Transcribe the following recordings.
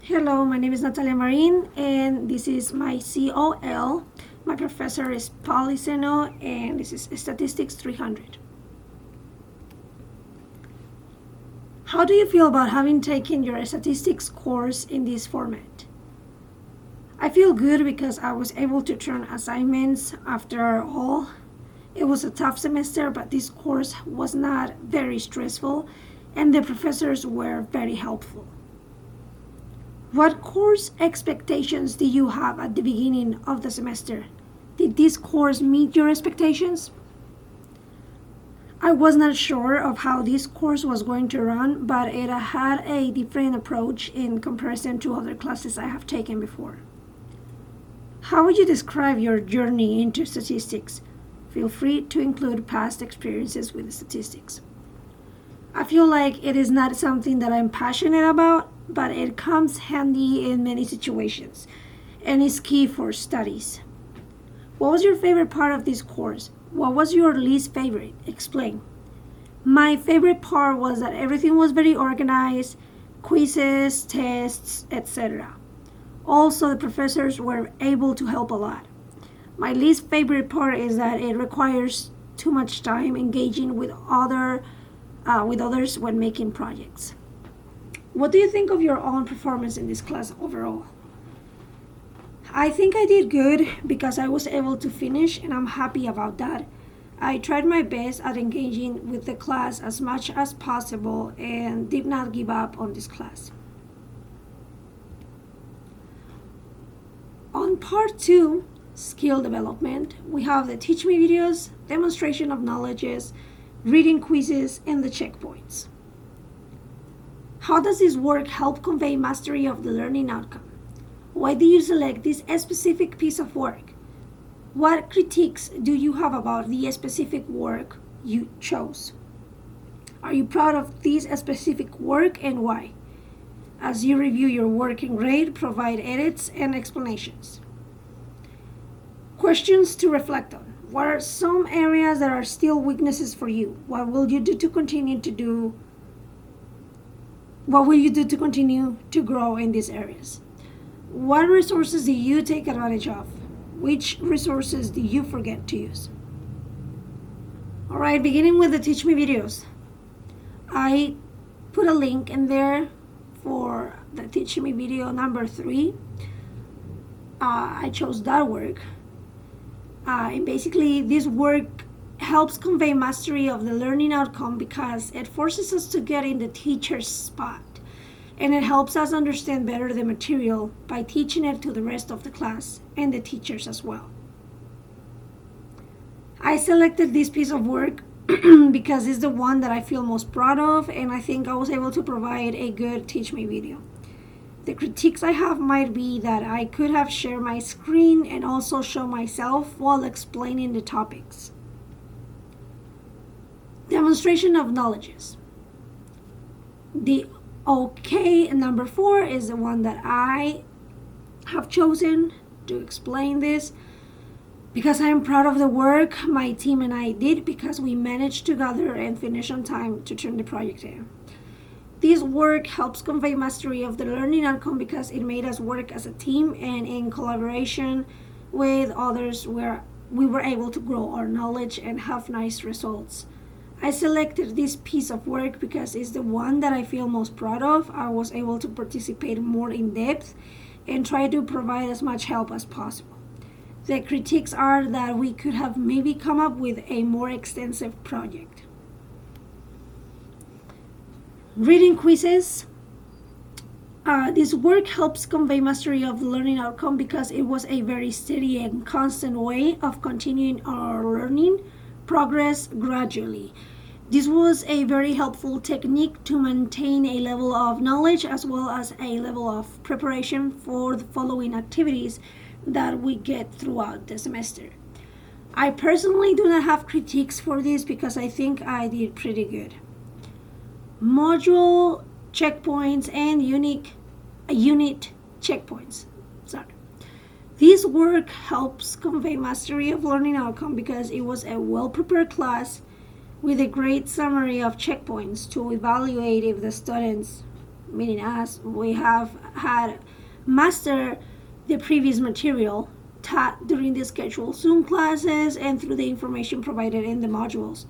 Hello, my name is Natalia Marin, and this is my COL. My professor is Paul Iseno, and this is Statistics 300. How do you feel about having taken your statistics course in this format? I feel good because I was able to turn assignments after all. It was a tough semester, but this course was not very stressful, and the professors were very helpful. What course expectations do you have at the beginning of the semester? Did this course meet your expectations? I was not sure of how this course was going to run, but it had a different approach in comparison to other classes I have taken before. How would you describe your journey into statistics? Feel free to include past experiences with statistics. I feel like it is not something that I'm passionate about, but it comes handy in many situations and is key for studies. What was your favorite part of this course? What was your least favorite? Explain. My favorite part was that everything was very organized, quizzes, tests, etc. Also, the professors were able to help a lot. My least favorite part is that it requires too much time engaging with others when making projects. What do you think of your own performance in this class overall? I think I did good because I was able to finish, and I'm happy about that. I tried my best at engaging with the class as much as possible and did not give up on this class. On part 2, skill development, we have the Teach Me videos, demonstration of knowledges, reading quizzes, and the checkpoints. How does this work help convey mastery of the learning outcome? Why do you select this specific piece of work? What critiques do you have about the specific work you chose? Are you proud of this specific work and why? As you review your work and grade, provide edits and explanations. Questions to reflect on. What are some areas that are still weaknesses for you? What will you do to continue to grow in these areas? What resources do you take advantage of? Which resources do you forget to use? All right, beginning with the Teach Me videos. I put a link in there for the Teach Me video number 3. I chose that work. And basically, this work helps convey mastery of the learning outcome because it forces us to get in the teacher's spot. And it helps us understand better the material by teaching it to the rest of the class and the teachers as well. I selected this piece of work because it's the one that I feel most proud of, and I think I was able to provide a good Teach Me video. The critiques I have might be that I could have shared my screen and also show myself while explaining the topics. Demonstration of knowledges. The OK number 4 is the one that I have chosen to explain this because I am proud of the work my team and I did because we managed to gather and finish on time to turn the project in. This work helps convey mastery of the learning outcome because it made us work as a team and in collaboration with others where we were able to grow our knowledge and have nice results. I selected this piece of work because it's the one that I feel most proud of. I was able to participate more in depth and try to provide as much help as possible. The critiques are that we could have maybe come up with a more extensive project. Reading quizzes. This work helps convey mastery of the learning outcome because it was a very steady and constant way of continuing our learning progress gradually. This was a very helpful technique to maintain a level of knowledge as well as a level of preparation for the following activities that we get throughout the semester. I personally do not have critiques for this because I think I did pretty good. Module checkpoints and unit checkpoints. This work helps convey mastery of learning outcome because it was a well-prepared class with a great summary of checkpoints to evaluate if the students meaning us, we have had mastered the previous material taught during the scheduled Zoom classes and through the information provided in the modules.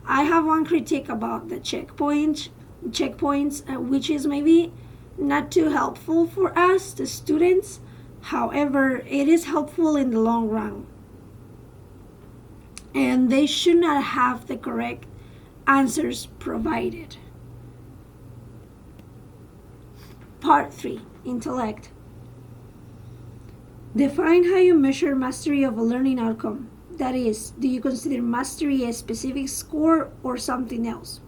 I have one critique about the checkpoints, which is maybe not too helpful for us, the students. However, it is helpful in the long run. And they should not have the correct answers provided. Part 3, Intellect. Define how you measure mastery of a learning outcome. That is, do you consider mastery a specific score or something else?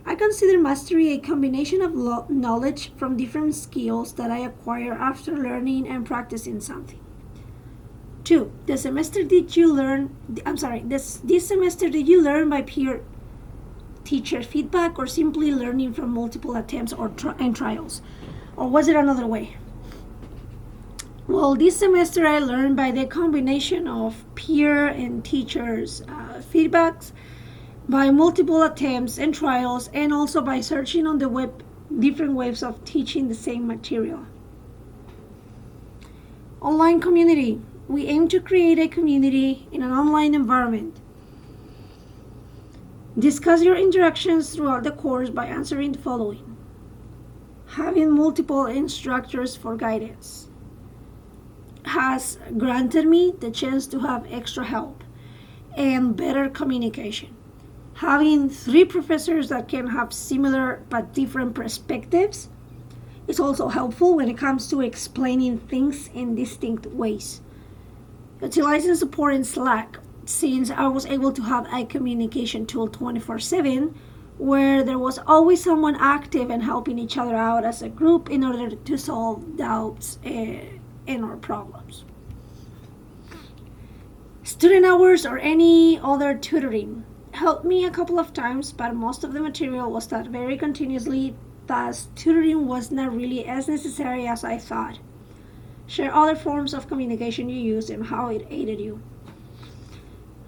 I consider mastery a combination of knowledge from different skills that I acquire after learning and practicing something. 2. This semester did you learn by peer teacher feedback or simply learning from multiple attempts and trials? Or was it another way? Well, this semester I learned by the combination of peer and teachers' feedbacks, by multiple attempts and trials, and also by searching on the web different ways of teaching the same material. Online community. We aim to create a community in an online environment. Discuss your interactions throughout the course by answering the following. Having multiple instructors for guidance has granted me the chance to have extra help and better communication. Having 3 professors that can have similar but different perspectives is also helpful when it comes to explaining things in distinct ways. Utilizing support in Slack, since I was able to have a communication tool 24/7 where there was always someone active and helping each other out as a group in order to solve doubts and or problems. Student hours or any other tutoring helped me a couple of times, but most of the material was taught very continuously, thus tutoring was not really as necessary as I thought. Share other forms of communication you use and how it aided you.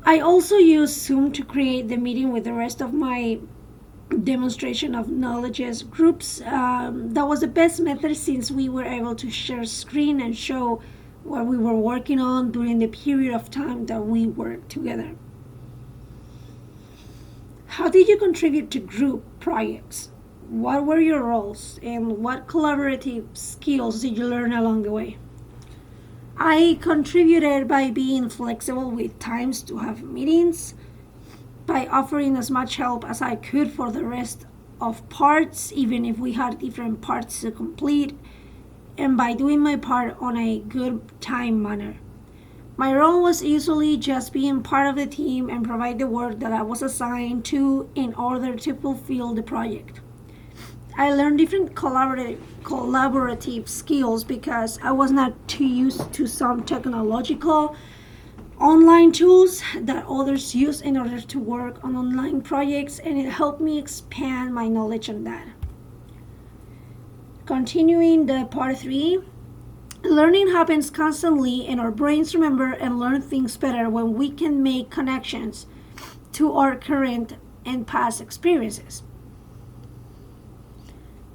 I also use Zoom to create the meeting with the rest of my demonstration of knowledges groups. That was the best method since we were able to share screen and show what we were working on during the period of time that we worked together. How did you contribute to group projects? What were your roles and what collaborative skills did you learn along the way? I contributed by being flexible with times to have meetings, by offering as much help as I could for the rest of parts, even if we had different parts to complete, and by doing my part on a good time manner. My role was usually just being part of the team and provide the work that I was assigned to in order to fulfill the project. I learned different collaborative skills because I was not too used to some technological online tools that others use in order to work on online projects, and it helped me expand my knowledge on that. Continuing the part 3, learning happens constantly and our brains remember and learn things better when we can make connections to our current and past experiences.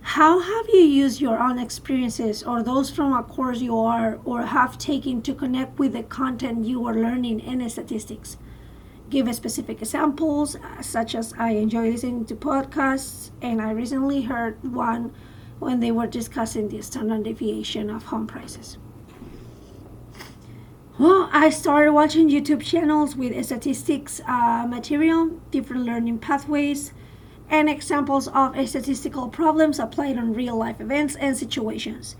How have you used your own experiences or those from a course you are or have taken to connect with the content you are learning in statistics? Give specific examples, such as I enjoy listening to podcasts, and I recently heard one when they were discussing the standard deviation of home prices. Well, I started watching YouTube channels with statistics material, different learning pathways, and examples of statistical problems applied on real-life events and situations.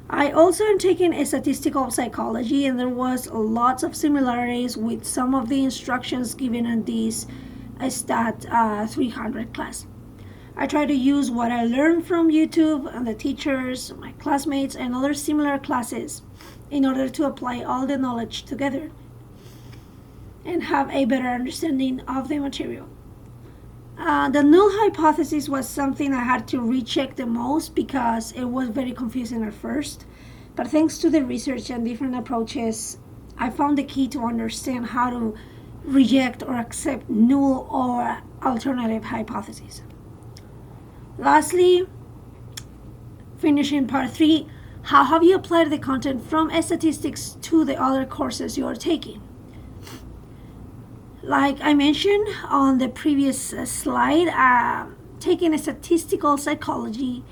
I also am taking statistical psychology, and there was lots of similarities with some of the instructions given in this STAT 300 class. I try to use what I learned from YouTube and the teachers, my classmates, and other similar classes in order to apply all the knowledge together and have a better understanding of the material. The null hypothesis was something I had to recheck the most because it was very confusing at first. But thanks to the research and different approaches, I found the key to understand how to reject or accept null or alternative hypotheses. Lastly, Finishing part 3, how have you applied the content from statistics to the other courses you are taking? Like I mentioned on the previous slide, taking a statistical psychology,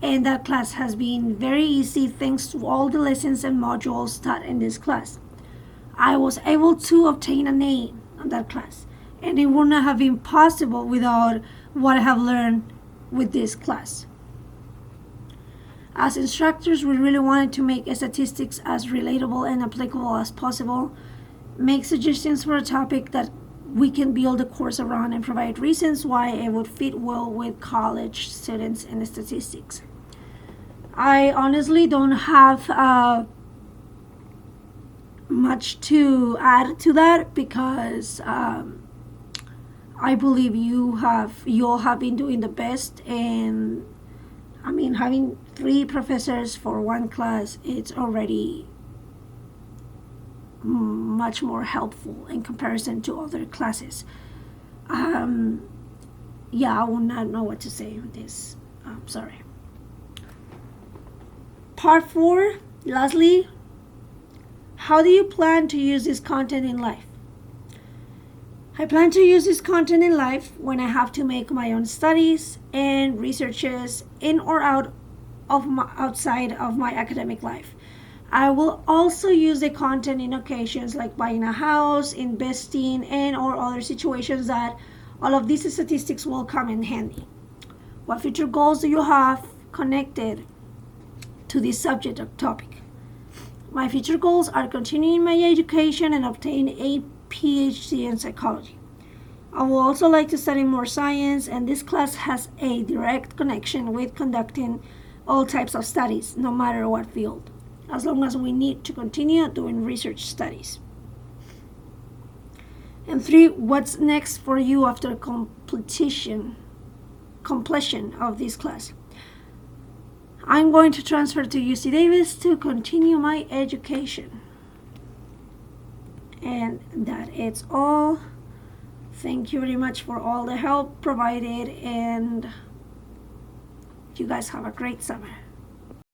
and that class has been very easy thanks to all the lessons and modules taught in this class. I was able to obtain an A on that class, and it would not have been possible without what I have learned with this class. As instructors, we really wanted to make statistics as relatable and applicable as possible, make suggestions for a topic that we can build a course around, and provide reasons why it would fit well with college students in statistics. I honestly don't have much to add to that because I believe you all have been doing the best, and I mean, having 3 professors for one class, it's already much more helpful in comparison to other classes. Yeah, I will not know what to say on this. Sorry. Part 4, lastly, how do you plan to use this content in life? I plan to use this content in life when I have to make my own studies and researches in or outside of my academic life. I will also use the content in occasions like buying a house, investing, and or other situations that all of these statistics will come in handy. What future goals do you have connected to this subject or topic? My future goals are continuing my education and obtain a PhD in psychology. I would also like to study more science, and this class has a direct connection with conducting all types of studies, no matter what field, as long as we need to continue doing research studies. And 3, what's next for you after completion of this class? I'm going to transfer to UC Davis to continue my education. And that is all. Thank you very much for all the help provided, and you guys have a great summer.